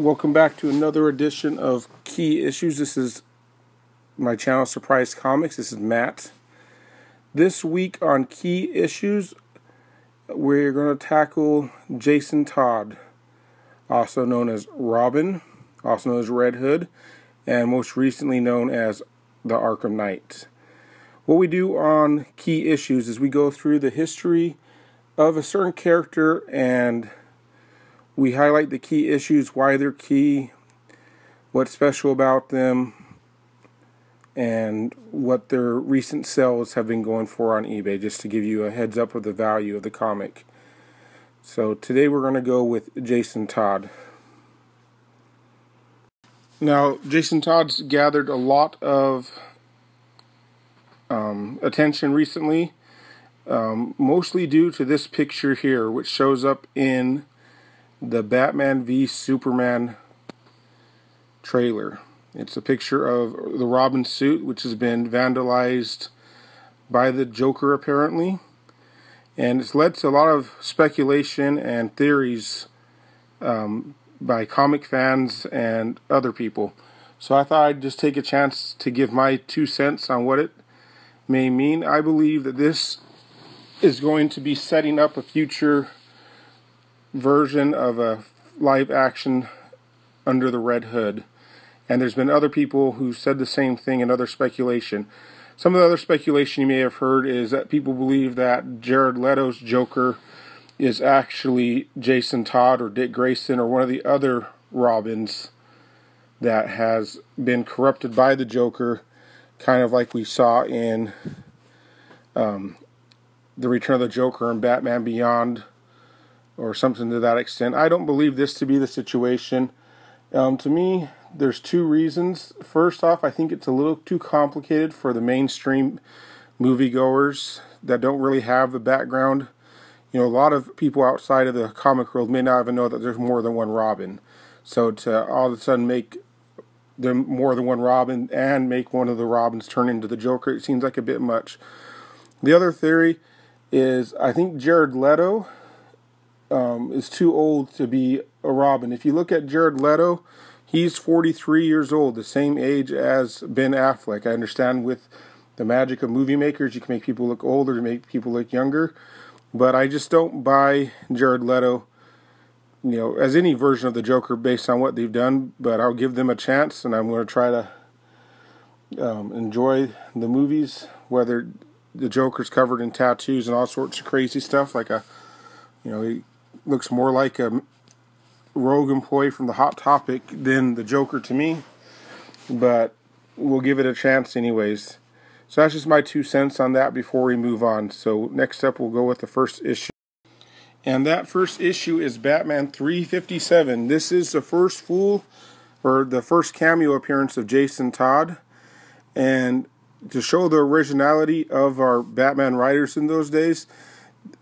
Welcome back to another edition of Key Issues. This is my channel, Surprise Comics. This is Matt. This week on Key Issues, we're going to tackle Jason Todd, also known as Robin, also known as Red Hood, and most recently known as the Arkham Knight. What we do on Key Issues is we go through the history of a certain character and we highlight the key issues, why they're key, what's special about them, and what their recent sales have been going for on eBay, just to give you a heads up of the value of the comic. So today we're going to go with Jason Todd. Now, Jason Todd's gathered a lot of attention recently, mostly due to this picture here, which shows up in the Batman v Superman trailer. It's a picture of the Robin suit, which has been vandalized by the Joker apparently, and it's led to a lot of speculation and theories by comic fans and other people. So I thought I'd just take a chance to give my 2 cents on what it may mean. I believe that this is going to be setting up a future version of a live action under the Red Hood, and there's been other people who said the same thing and other speculation. Some of the other speculation you may have heard is that people believe that Jared Leto's Joker is actually Jason Todd or Dick Grayson or one of the other Robins that has been corrupted by the Joker, kind of like we saw in The Return of the Joker and Batman Beyond, or something to that extent. I don't believe this to be the situation. To me, there's two reasons. First off, I think it's a little too complicated for the mainstream moviegoers that don't really have the background. You know, a lot of people outside of the comic world may not even know that there's more than one Robin. So to all of a sudden make them more than one Robin and make one of the Robins turn into the Joker, it seems like a bit much. The other theory is I think Jared Leto is too old to be a Robin. If you look at Jared Leto, he's 43 years old, the same age as Ben Affleck. I understand with the magic of movie makers, you can make people look older to make people look younger, but I just don't buy Jared Leto, you know, as any version of the Joker based on what they've done. But I'll give them a chance, and I'm going to try to enjoy the movies, whether the Joker's covered in tattoos and all sorts of crazy stuff, like he looks more like a rogue employee from the Hot Topic than the Joker to me, but we'll give it a chance anyways. So that's just my 2 cents on that before we move on. So next up we'll go with the first issue. And that first issue is Batman 357. This is the first the first cameo appearance of Jason Todd. And to show the originality of our Batman writers in those days,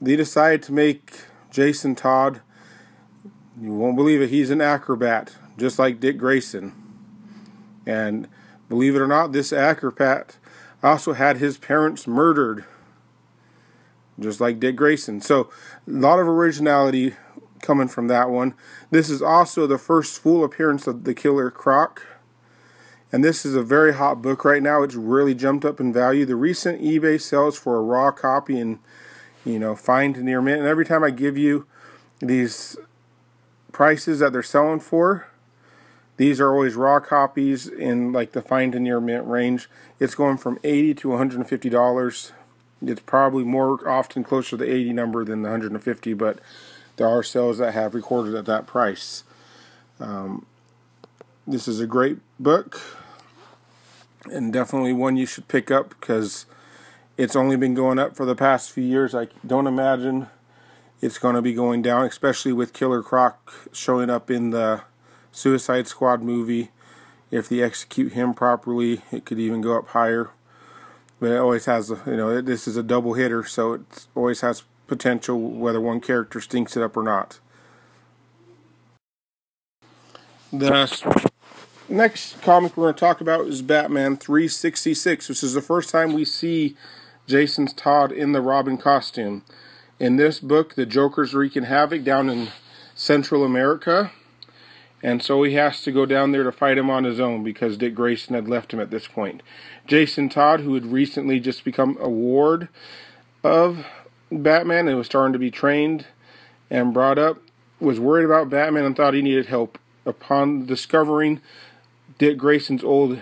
they decided to make Jason Todd, you won't believe it, he's an acrobat, just like Dick Grayson. And believe it or not, this acrobat also had his parents murdered, just like Dick Grayson. So a lot of originality coming from that one. This is also the first full appearance of the Killer Croc. And this is a very hot book right now. It's really jumped up in value. The recent eBay sales for a raw copy and find near mint. And every time I give you these prices that they're selling for, these are always raw copies in like the find near mint range. It's going from $80 to $150. It's probably more often closer to the 80 number than the 150, but there are sales that have recorded at that price. This is a great book, and definitely one you should pick up because it's only been going up for the past few years. I don't imagine it's going to be going down, especially with Killer Croc showing up in the Suicide Squad movie. If they execute him properly, it could even go up higher. But it always has, this is a double hitter, so it always has potential whether one character stinks it up or not. The next comic we're going to talk about is Batman 366, which is the first time we see Jason Todd in the Robin costume. In this book, the Joker's wreaking havoc down in Central America, And so he has to go down there to fight him on his own because Dick Grayson had left him at this point. Jason Todd, who had recently just become a ward of Batman and was starting to be trained and brought up, was worried about Batman and thought he needed help. Upon discovering Dick Grayson's old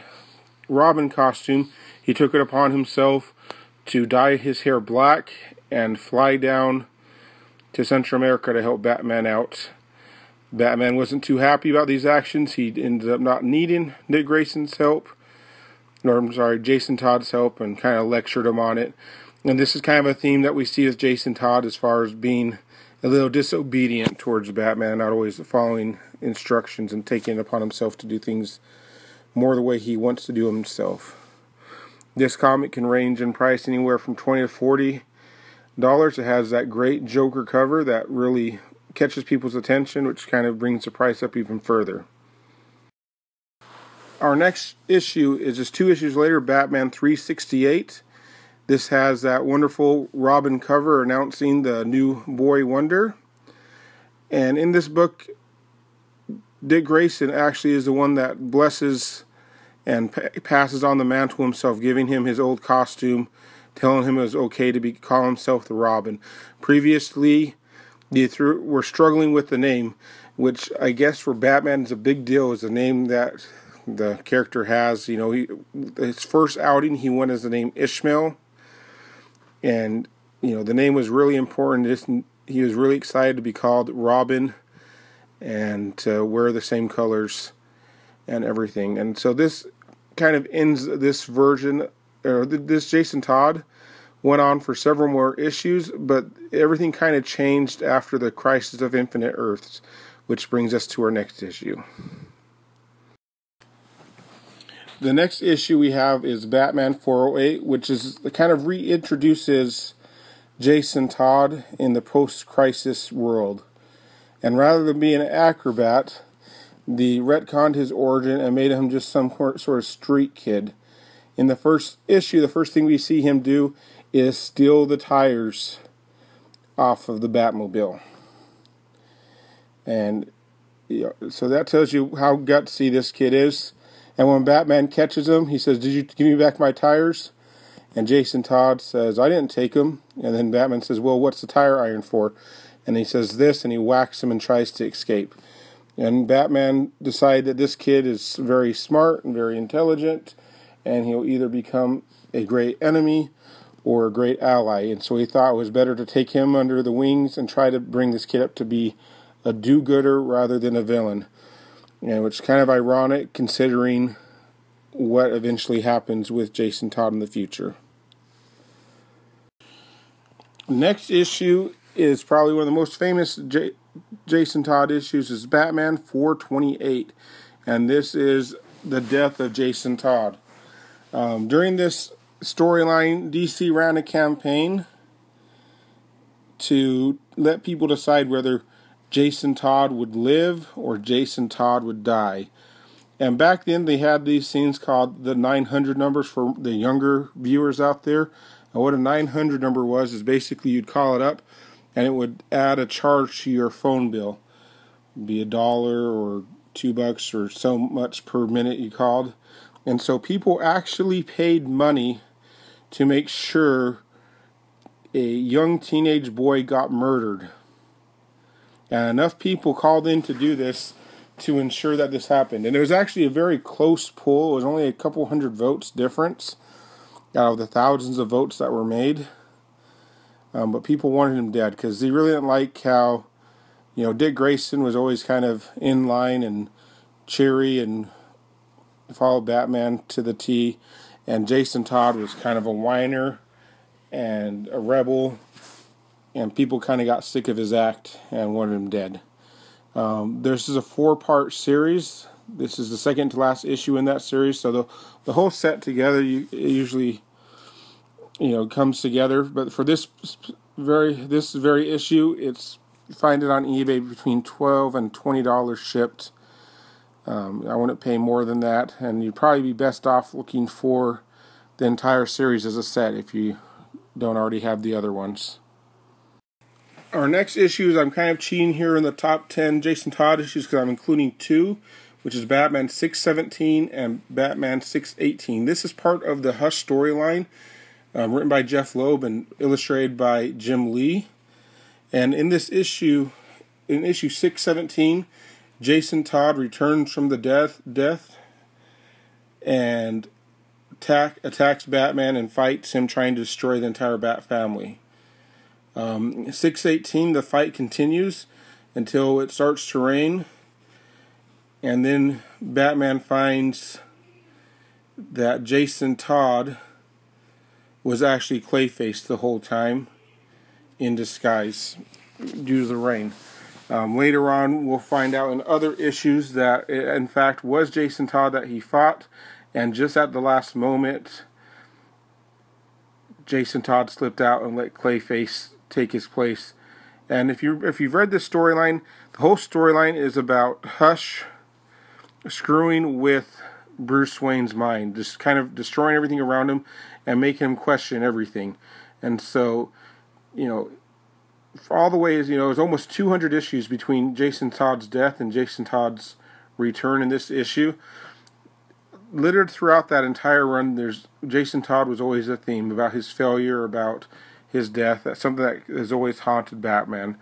Robin costume, he took it upon himself to dye his hair black and fly down to Central America to help Batman out. Batman wasn't too happy about these actions. He ended up not needing Dick Grayson's help, Jason Todd's help, and kind of lectured him on it. And this is kind of a theme that we see with Jason Todd as far as being a little disobedient towards Batman, not always following instructions and taking it upon himself to do things more the way he wants to do himself. This comic can range in price anywhere from $20 to $40. It has that great Joker cover that really catches people's attention, which kind of brings the price up even further. Our next issue is just 2 issues later, Batman 368. This has that wonderful Robin cover announcing the new Boy Wonder. And in this book, Dick Grayson actually is the one that blesses and passes on the mantle himself, giving him his old costume, telling him it was okay to call himself the Robin. Previously, we're struggling with the name, which I guess for Batman is a big deal. Is the name that the character has. You know, his first outing, he went as the name Ishmael. And, you know, the name was really important. He was really excited to be called Robin and to wear the same colors and everything. And so this kind of ends this version, or this Jason Todd went on for several more issues, but everything kind of changed after the Crisis of Infinite Earths, which brings us to our next issue. The next issue we have is Batman 408, which is kind of reintroduces Jason Todd in the post-crisis world. And rather than being an acrobat, they retconned his origin and made him just some sort of street kid. In the first issue, the first thing we see him do is steal the tires off of the Batmobile. And so that tells you how gutsy this kid is. And when Batman catches him, he says, "Did you give me back my tires?" And Jason Todd says, "I didn't take them." And then Batman says, "Well, what's the tire iron for?" And he says this, and he whacks him and tries to escape. And Batman decided that this kid is very smart and very intelligent, and he'll either become a great enemy or a great ally. And so he thought it was better to take him under the wings and try to bring this kid up to be a do-gooder rather than a villain. And which is kind of ironic considering what eventually happens with Jason Todd in the future. Next issue is probably one of the most famous Jason Todd issues, is Batman 428. And this is the death of Jason Todd. During this storyline, DC ran a campaign to let people decide whether Jason Todd would live or Jason Todd would die. And back then they had these scenes called the 900 numbers for the younger viewers out there. And what a 900 number was is basically you'd call it up and it would add a charge to your phone bill. It'd be $1 or $2 or so much per minute you called. And so people actually paid money to make sure a young teenage boy got murdered. And enough people called in to do this to ensure that this happened. And it was actually a very close poll. It was only a couple hundred votes difference out of the thousands of votes that were made. But people wanted him dead because they really didn't like how, Dick Grayson was always kind of in line and cheery and followed Batman to the T. And Jason Todd was kind of a whiner and a rebel. And people kind of got sick of his act and wanted him dead. This is a 4-part series. This is the second to last issue in that series. So the whole set together usually, comes together. But for this very issue, you find it on eBay between $12 and $20 shipped. I wouldn't pay more than that. And you'd probably be best off looking for the entire series as a set if you don't already have the other ones. Our next issue is, I'm kind of cheating here in the top 10 Jason Todd issues because I'm including two, which is Batman 617 and Batman 618. This is part of the Hush storyline, written by Jeff Loeb and illustrated by Jim Lee. And in this issue, in issue 617, Jason Todd returns from the death and attacks Batman and fights him, trying to destroy the entire Bat family. 618, the fight continues until it starts to rain, and then Batman finds that Jason Todd was actually Clayface the whole time in disguise due to the rain. Later on, we'll find out in other issues that it, in fact, was Jason Todd that he fought, and just at the last moment, Jason Todd slipped out and let Clayface take his place. And if you've read this storyline, the whole storyline is about Hush screwing with Bruce Wayne's mind, just kind of destroying everything around him and making him question everything. And so, for all the ways, it was almost 200 issues between Jason Todd's death and Jason Todd's return in this issue. Littered throughout that entire run, Jason Todd was always a theme about his failure, about his death. That's something that has always haunted Batman,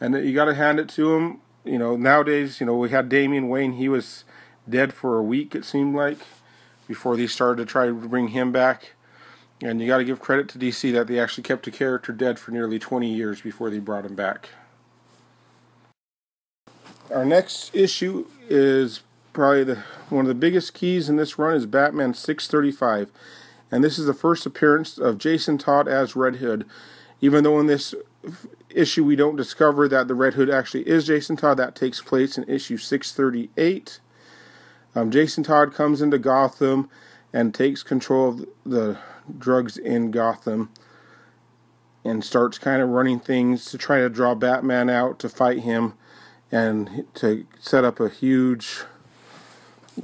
and you got to hand it to him. Nowadays, we had Damian Wayne. He was dead for a week, it seemed like, before they started to try to bring him back. And you got to give credit to DC that they actually kept a character dead for nearly 20 years before they brought him back. Our next issue is probably one of the biggest keys in this run, is Batman 635. And this is the first appearance of Jason Todd as Red Hood. Even though in this issue we don't discover that the Red Hood actually is Jason Todd, that takes place in issue 638. Jason Todd comes into Gotham and takes control of the drugs in Gotham and starts kind of running things to try to draw Batman out to fight him and to set up a huge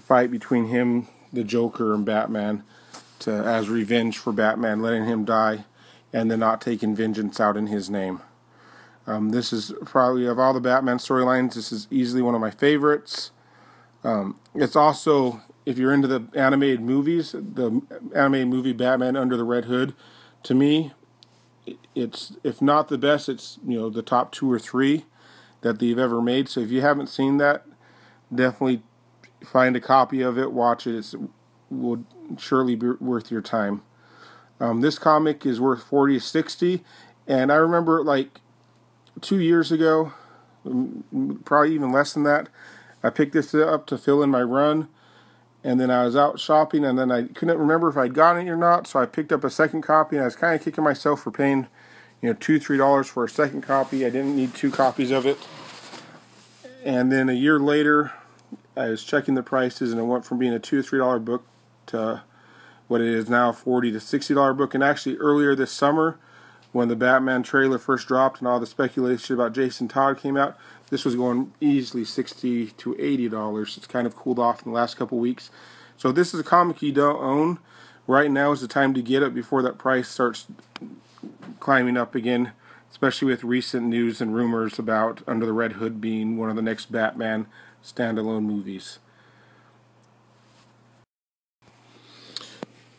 fight between him, the Joker, and Batman as revenge for Batman letting him die and then not taking vengeance out in his name. This is probably, of all the Batman storylines, this is easily one of my favorites. It's also, if you're into the animated movies, the animated movie Batman Under the Red Hood, to me, it's, if not the best, it's the top 2 or 3 that they've ever made. So if you haven't seen that, definitely find a copy of it, watch it. It will surely be worth your time. This comic is worth $40 to $60, and I remember like 2 years ago, probably even less than that, I picked this up to fill in my run, and then I was out shopping, and then I couldn't remember if I'd gotten it or not, so I picked up a second copy, and I was kind of kicking myself for paying $2-3 for a second copy. I didn't need 2 copies of it. And then a year later, I was checking the prices, and it went from being a $2-3 book to what it is now, $40 to $60 book. And actually, earlier this summer, when the Batman trailer first dropped and all the speculation about Jason Todd came out, this was going easily $60 to $80. It's kind of cooled off in the last couple weeks. So this is a comic you don't own. Right now is the time to get it before that price starts climbing up again, especially with recent news and rumors about Under the Red Hood being one of the next Batman standalone movies.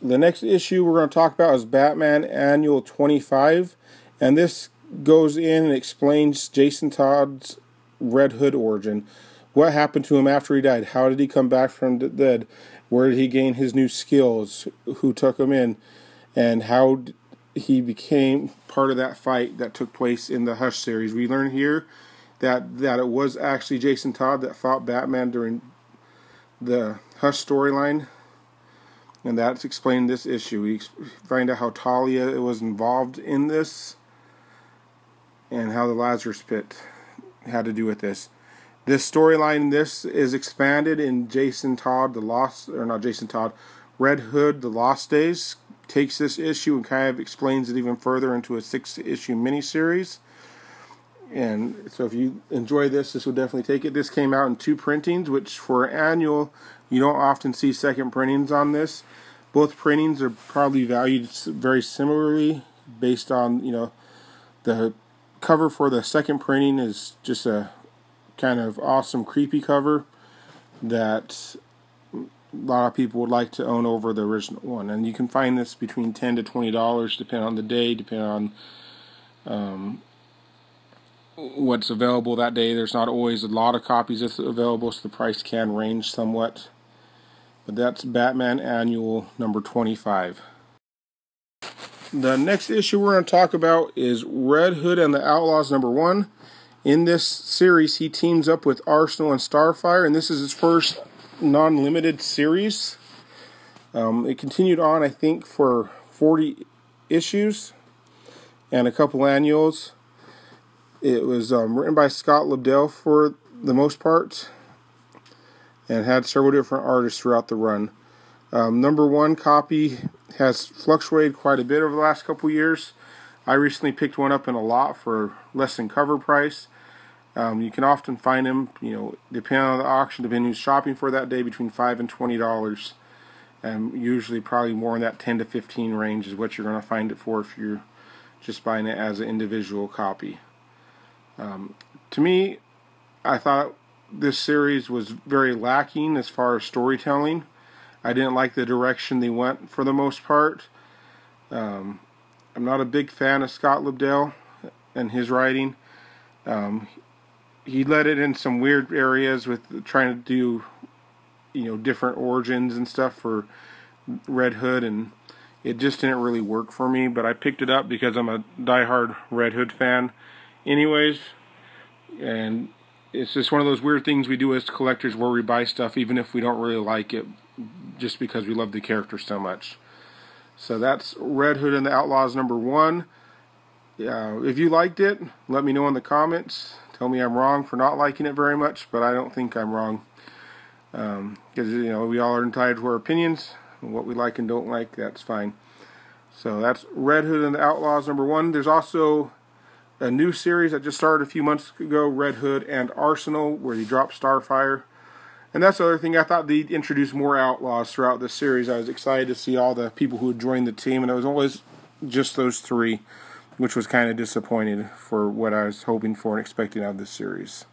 The next issue we're going to talk about is Batman Annual 25, and this goes in and explains Jason Todd's Red Hood origin. What happened to him after he died? How did he come back from the dead? Where did he gain his new skills? Who took him in? And how he became part of that fight that took place in the Hush series. We learn here that it was actually Jason Todd that fought Batman during the Hush storyline, and that's explained in this issue. We find out how Talia was involved in this and how the Lazarus Pit had to do with this. This storyline, this is expanded in Red Hood, The Lost Days. Takes this issue and kind of explains it even further into a 6-issue miniseries. And so if you enjoy this will definitely take it. This came out in 2 printings, which for annual, you don't often see second printings on this. Both printings are probably valued very similarly based on, the cover for the second printing is just a kind of awesome, creepy cover that a lot of people would like to own over the original one. And you can find this between $10 to $20, depending on the day, depending on what's available that day. There's not always a lot of copies that's available, so the price can range somewhat. But that's Batman Annual number 25. The next issue we're going to talk about is Red Hood and the Outlaws number 1. In this series, he teams up with Arsenal and Starfire, and this is his first non-limited series. It continued on, I think, for 40 issues and a couple annuals. It was written by Scott Lobdell for the most part, and had several different artists throughout the run. Number 1 copy has fluctuated quite a bit over the last couple years. I recently picked one up in a lot for less than cover price. You can often find them, depending on the auction, depending who's shopping for that day, between $5 and $20. And usually probably more in that 10 to 15 range is what you're going to find it for if you're just buying it as an individual copy. To me, I thought this series was very lacking as far as storytelling. I didn't like the direction they went for the most part. I'm not a big fan of Scott Lobdell and his writing. He led it in some weird areas with trying to do, different origins and stuff for Red Hood, and it just didn't really work for me. But I picked it up because I'm a diehard Red Hood fan anyways, and it's just one of those weird things we do as collectors where we buy stuff even if we don't really like it, just because we love the character so much. So that's Red Hood and the Outlaws number 1. If you liked it, let me know in the comments. Tell me I'm wrong for not liking it very much, but I don't think I'm wrong. Because we all are entitled to our opinions. What we like and don't like, that's fine. So that's Red Hood and the Outlaws number 1. There's also a new series that just started a few months ago, Red Hood and Arsenal, where they dropped Starfire. And that's the other thing. I thought they'd introduce more outlaws throughout this series. I was excited to see all the people who had joined the team, and it was always just those 3, which was kind of disappointing for what I was hoping for and expecting out of this series.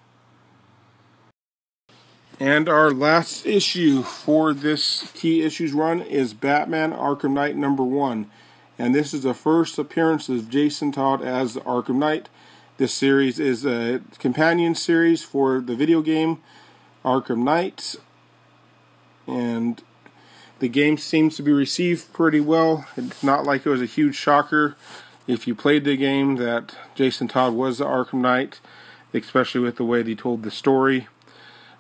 And our last issue for this key issues run is Batman Arkham Knight number 1. And this is the first appearance of Jason Todd as the Arkham Knight. This series is a companion series for the video game Arkham Knight, and the game seems to be received pretty well. It's not like it was a huge shocker if you played the game that Jason Todd was the Arkham Knight, especially with the way they told the story.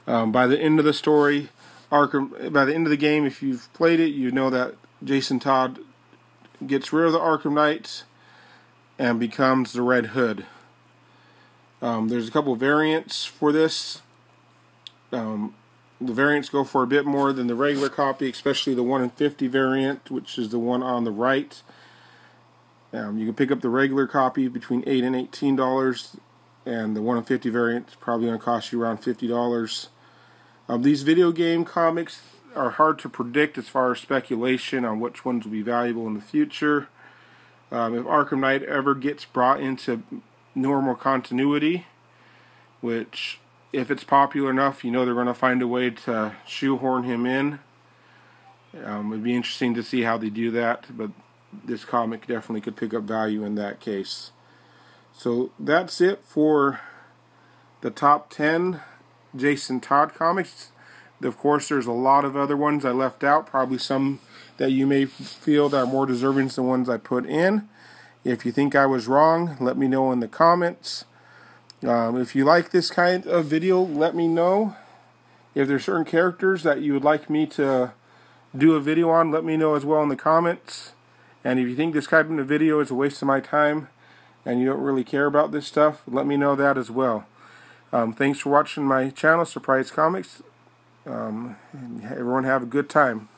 By the end of the story, by the end of the game, if you've played it, you know that Jason Todd gets rid of the Arkham Knight and becomes the Red Hood. There's a couple of variants for this. The variants go for a bit more than the regular copy, especially the 1 in 50 variant, which is the one on the right. You can pick up the regular copy between $8 and $18, and the 1 in 50 variant is probably going to cost you around $50. These video game comics are hard to predict as far as speculation on which ones will be valuable in the future. If Arkham Knight ever gets brought into normal continuity, which, if it's popular enough, they're going to find a way to shoehorn him in. It'd be interesting to see how they do that, but this comic definitely could pick up value in that case. So that's it for the top 10 Jason Todd comics. Of course, there's a lot of other ones I left out, probably some that you may feel that are more deserving than the ones I put in. If you think I was wrong, let me know in the comments. If you like this kind of video, let me know. If there's certain characters that you would like me to do a video on, let me know as well in the comments. And if you think this kind of video is a waste of my time and you don't really care about this stuff, let me know that as well. Thanks for watching my channel, Surprise Comics. Everyone have a good time.